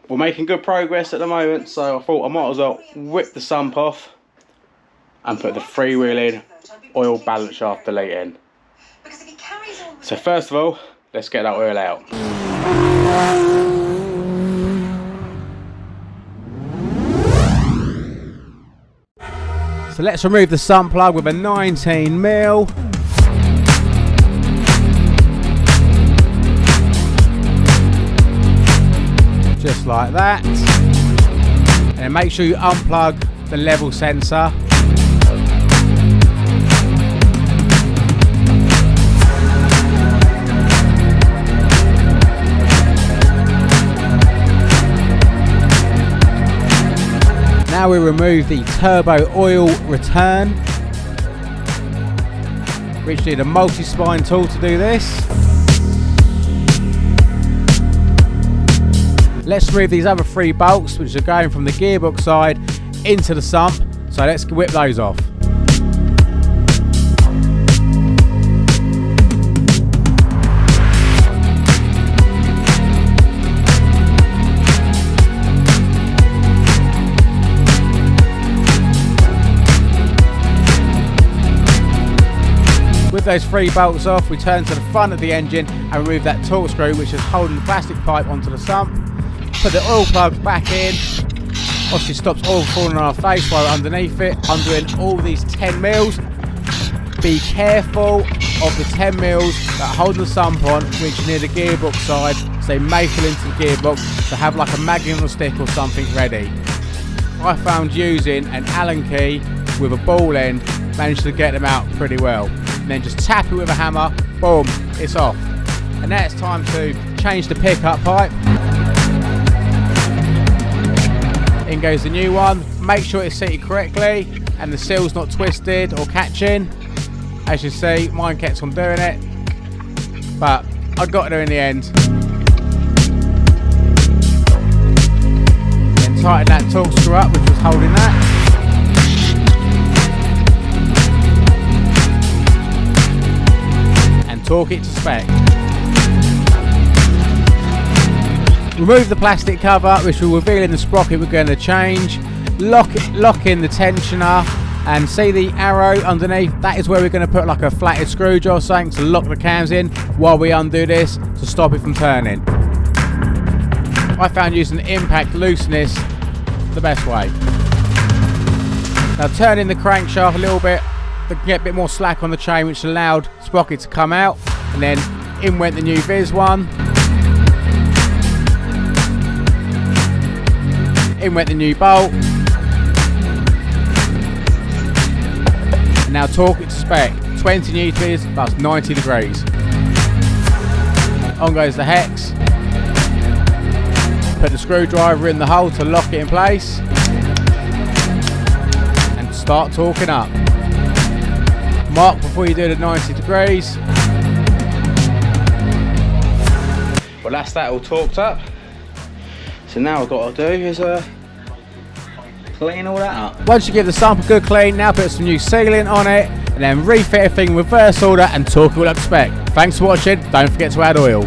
we're making good progress at the moment, so I thought I might as well whip the sump off and put the freewheeling oil balance shaft delete in. So first of all, let's get that oil out. So let's remove the sump plug with a 19mm. Just like that. And then make sure you unplug the level sensor. Now we remove the turbo oil return, which need a multi-spine tool to do this. Let's remove these other 3 bolts, which are going from the gearbox side into the sump. So let's whip those off. With those 3 bolts off, we turn to the front of the engine and remove that torque screw which is holding the plastic pipe onto the sump. Put the oil plug back in. Obviously stops oil falling on our face while we're underneath it. Undoing all these 10mm. Be careful of the 10mm that hold the sump on, which are near the gearbox side, so they may fall into the gearbox. So have like a magnet or stick or something ready. I found using an Allen key with a ball end managed to get them out pretty well. And then just tap it with a hammer, boom, it's off. And now it's time to change the pickup pipe. In goes the new one. Make sure it's seated correctly and the seal's not twisted or catching. As you see, mine kept on doing it, but I got there in the end. Then tighten that torque screw up which was holding that. And torque it to spec. Remove the plastic cover, which will reveal in the sprocket we're going to change. Lock in the tensioner, and see the arrow underneath? That is where we're going to put like a flatted screwdriver or something to lock the cams in while we undo this to stop it from turning. I found using the impact loosen this the best way. Now turn in the crankshaft a little bit to get a bit more slack on the chain, which allowed the sprocket to come out, and then in went the new VIS one. In went the new bolt. Now torque it to spec. 20 newtons plus 90 degrees. On goes the hex. Put the screwdriver in the hole to lock it in place. And start torquing up. Mark before you do the 90 degrees. Well, that's that all torqued up. So now what I've got to do is clean all that up. Once you give the sump a good clean, now put some new sealant on it and then refit everything in reverse order and torque it all up to spec. Thanks for watching, don't forget to add oil.